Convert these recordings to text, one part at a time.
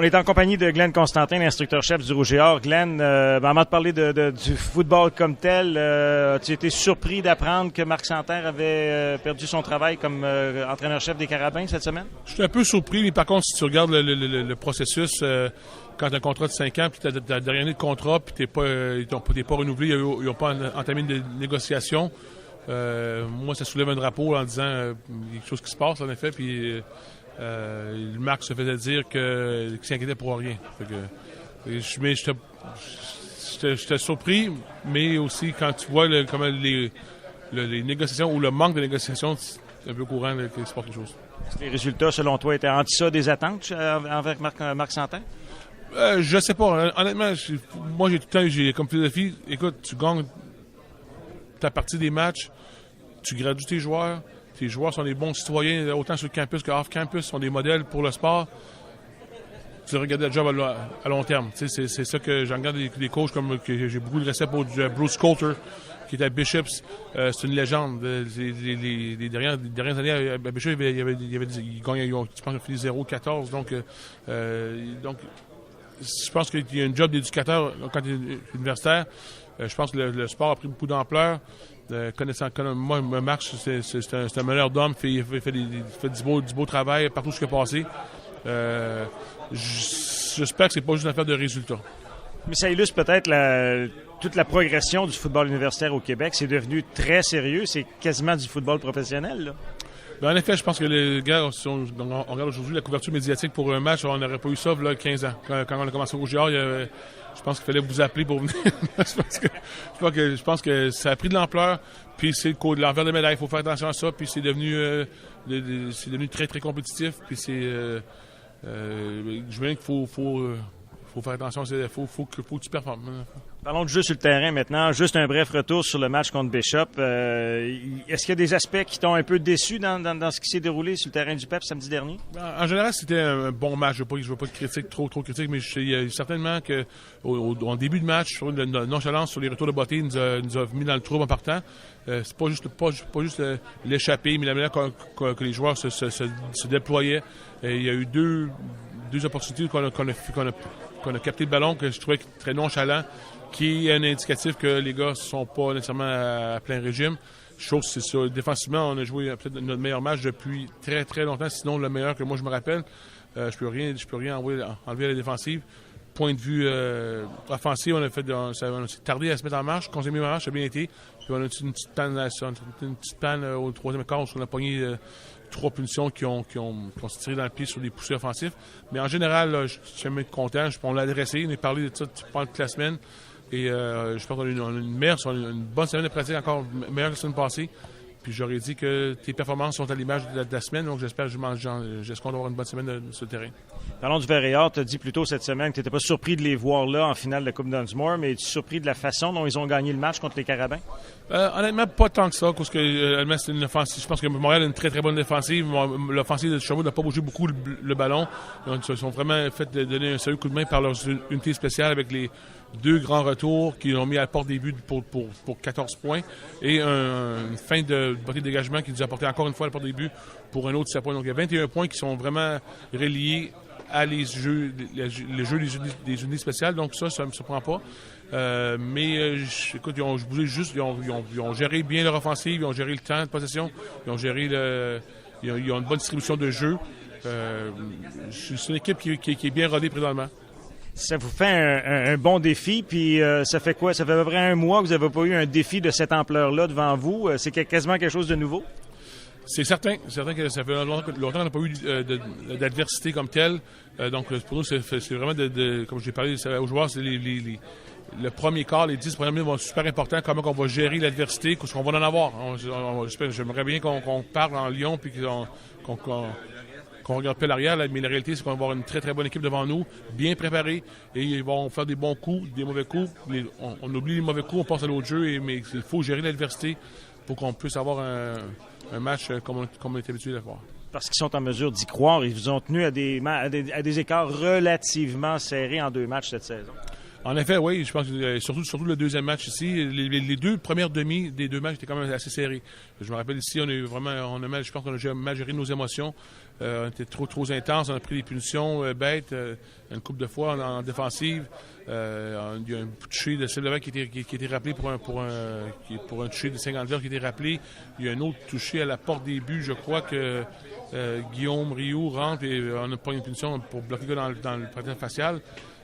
On est en compagnie de Glenn Constantin, l'instructeur-chef du Rouge et Or. Glenn, avant de parler du football comme tel, as-tu été surpris d'apprendre que Marc Santerre avait perdu son travail comme entraîneur-chef des Carabins cette semaine? Je suis un peu surpris, mais par contre, si tu regardes le processus, quand tu as un contrat de 5 ans, puis tu as la dernière année de contrat, puis tu n'es pas renouvelé, ils n'ont pas entamé une négociation, moi, ça soulève un drapeau en disant il y a quelque chose qui se passe, en effet, puis Marc se faisait dire qu'il s'inquiétait pour rien. Mais j'étais surpris, mais aussi quand tu vois comment les négociations ou le manque de négociations, c'est un peu courant qu'il se passe quelque chose. Les résultats, selon toi, étaient en deçà des attentes envers Marc Santerre? Je sais pas. Honnêtement, moi, j'ai tout le temps, comme philosophie, écoute, tu gagnes ta partie des matchs, tu gradues tes joueurs. Tes joueurs sont des bons citoyens, autant sur le campus que off-campus, sont des modèles pour le sport. Tu regardes le job à long terme. C'est ça que j'en regarde des coachs comme que j'ai beaucoup de respect pour Bruce Coulter, qui était à Bishops. C'est une légende. Les dernières années, à Bishops, il gagnait, je pense qu'il a fini 0-14. Donc, je pense qu'il y a un job d'éducateur quand tu es universitaire. Je pense que le sport a pris beaucoup d'ampleur. Connaissant moi, Marc, c'est un meneur d'hommes, il fait du beau travail partout ce qui est passé. J'espère que c'est pas juste une affaire de résultats. Mais ça illustre peut-être toute la progression du football universitaire au Québec. C'est devenu très sérieux. C'est quasiment du football professionnel, là. Ben, en effet, je pense que les gars, si on regarde aujourd'hui la couverture médiatique pour un match, on n'aurait pas eu ça il y a 15 ans. Quand on a commencé au Rouge et Or, je pense qu'il fallait vous appeler pour venir. je pense que ça a pris de l'ampleur. Puis c'est l'envers de médaille. Il faut faire attention à ça. Puis c'est devenu très, très compétitif. Puis je veux dire qu'il faut faire attention. Il faut que tu performes. Parlons de jeu sur le terrain maintenant. Juste un bref retour sur le match contre Bishop. Est-ce qu'il y a des aspects qui t'ont un peu déçu dans ce qui s'est déroulé sur le terrain du PEP samedi dernier? En général, c'était un bon match. Je ne veux pas de critique, trop critique, mais il y a certainement qu'au début de match, sur la nonchalance sur les retours de beauté, il nous a mis dans le trouble en partant. C'est pas juste l'échapper, mais la manière que les joueurs se déployaient. Il y a eu deux opportunités qu'on a capté le ballon que je trouvais très nonchalant, qui est un indicatif que les gars ne sont pas nécessairement à plein régime. Chose, c'est ça. Défensivement, on a joué peut-être notre meilleur match depuis très, très longtemps, sinon le meilleur que moi je me rappelle. Je peux rien enlever à la défensive. Point de vue offensif, on s'est tardé à se mettre en marche. Quand on s'est mis en marche, ça a bien été. Puis on a eu une petite panne au troisième quart, où on a pogné 3 punitions qui ont se tiré dans le pied sur des poussées offensifs. Mais en général, là, je suis jamais content. On l'a adressé, on a parlé de ça pendant toute la semaine. Et je pense qu'on a une bonne semaine de pratique, encore meilleure que la semaine passée. Puis j'aurais dit que tes performances sont à l'image de la semaine, donc j'espère avoir une bonne semaine sur le terrain. Parlons du Vert et Or, tu as dit plus tôt cette semaine que tu n'étais pas surpris de les voir là en finale de la Coupe Dunsmore, mais es-tu surpris de la façon dont ils ont gagné le match contre les Carabins? Honnêtement, pas tant que ça, parce que c'est une offensive. Je pense que Montréal a une très très bonne défensive. L'offensive de Sherwood n'a pas bougé beaucoup le ballon. Ils se sont vraiment fait donner un sérieux coup de main par leur unité spéciale avec les 2 grands retours qui ont mis à la porte des buts pour 14 points et une fin de bataille de dégagement qui nous a apporté encore une fois à la porte des buts pour un autre 7 points. Donc il y a 21 points qui sont vraiment reliés à les jeux des unités spéciales. Donc ça ne me surprend pas. Écoute, ils ont bougé juste, ils ont géré bien leur offensive, ils ont géré le temps de possession, ils ont géré ils ont une bonne distribution de jeu. C'est une équipe qui est bien rodée présentement. Ça vous fait un bon défi, puis ça fait quoi? Ça fait à peu près un mois que vous n'avez pas eu un défi de cette ampleur-là devant vous. C'est quasiment quelque chose de nouveau? C'est certain que ça fait longtemps qu'on n'a pas eu d'adversité comme telle. Donc pour nous, c'est vraiment comme j'ai parlé aux joueurs, c'est le premier quart, les 10 premières minutes vont être super importants. Comment on va gérer l'adversité, qu'est-ce qu'on va en avoir. J'aimerais bien qu'on parle en Lyon puis qu'on regarde pas l'arrière, mais la réalité, c'est qu'on va avoir une très, très bonne équipe devant nous, bien préparée, et ils vont faire des bons coups, des mauvais coups. On oublie les mauvais coups, on passe à l'autre jeu, mais il faut gérer l'adversité pour qu'on puisse avoir un match comme on est habitué de voir. Parce qu'ils sont en mesure d'y croire, ils vous ont tenu à des écarts relativement serrés en 2 matchs cette saison. En effet, oui, je pense que surtout le deuxième match ici, les 2 premières demi des 2 matchs étaient quand même assez serrés. Je me rappelle ici, je pense qu'on a mal géré nos émotions. On était trop intense, on a pris des punitions bêtes une couple de fois en défensive. Il y a un touché de Sylvain qui était rappelé pour un touché de 50 heures qui était rappelé. Il y a un autre touché à la porte des buts. Je crois que Guillaume Rioux rentre et on a pas une punition pour bloquer le gars dans le patin facial.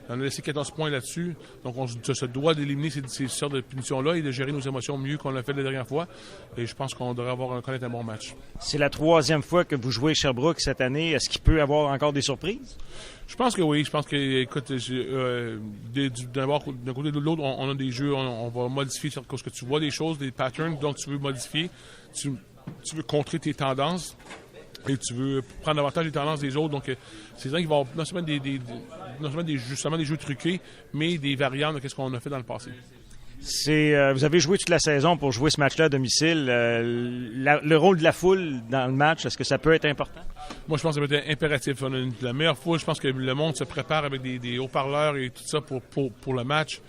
On a laissé 14 points là-dessus. Donc, on se doit d'éliminer ces sortes de punitions-là et de gérer nos émotions mieux qu'on l'a fait la dernière fois. Et je pense qu'on devrait connaître un bon match. C'est la 3e fois que vous jouez Sherbrooke cette année. Est-ce qu'il peut y avoir encore des surprises? Je pense que oui. Je pense que, écoute, d'un côté de l'autre, on a des jeux, on va modifier parce que tu vois des choses, des patterns, donc tu veux modifier. Tu veux contrer tes tendances. Et tu veux prendre avantage des tendances des autres. Donc, c'est vrai qu'il va y avoir non seulement des jeux truqués, mais des variantes de ce qu'on a fait dans le passé. Vous avez joué toute la saison pour jouer ce match-là à domicile. Le rôle de la foule dans le match, est-ce que ça peut être important? Moi, je pense que ça peut être impératif. On a la meilleure foule. Je pense que le monde se prépare avec des haut-parleurs et tout ça pour le match.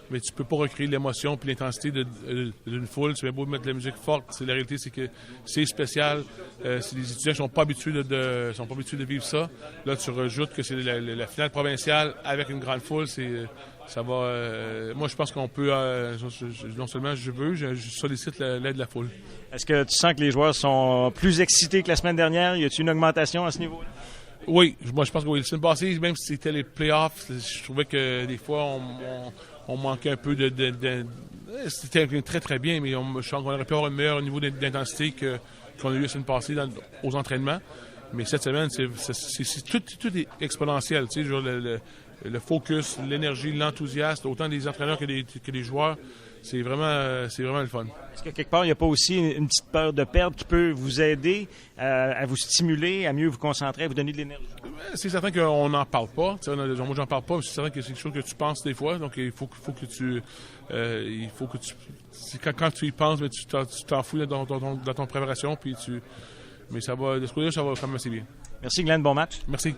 Mais tu peux pas recréer l'émotion et l'intensité d'une foule. Tu vas beau mettre de la musique forte. La réalité, c'est que c'est spécial. C'est des étudiants qui sont pas habitués de vivre ça. Là, tu rajoutes que c'est la finale provinciale avec une grande foule. Ça va. Moi, je pense qu'on peut. Non seulement je sollicite l'aide de la foule. Est-ce que tu sens que les joueurs sont plus excités que la semaine dernière? Y a-t-il une augmentation à ce niveau-là? Oui, moi je pense que oui. La semaine passée, même si c'était les playoffs, je trouvais que des fois on manquait un peu c'était très très bien, mais je sens qu'on aurait pu avoir un meilleur niveau d'intensité qu'on a eu la semaine passée aux entraînements. Mais cette semaine, tout est exponentiel. Tu sais, genre le focus, l'énergie, l'enthousiasme, autant des entraîneurs que des joueurs. C'est vraiment le fun. Est-ce que quelque part, il n'y a pas aussi une petite peur de perdre qui peut vous aider à vous stimuler, à mieux vous concentrer, à vous donner de l'énergie? C'est certain qu'on n'en parle pas. Moi, j'en parle pas, mais c'est certain que c'est quelque chose que tu penses des fois. Donc, il faut que tu... quand tu y penses, mais tu t'en fous dans ton préparation. Mais ça va, de ce côté-là, ça va quand même assez bien. Merci, Glenn. Bon match. Merci.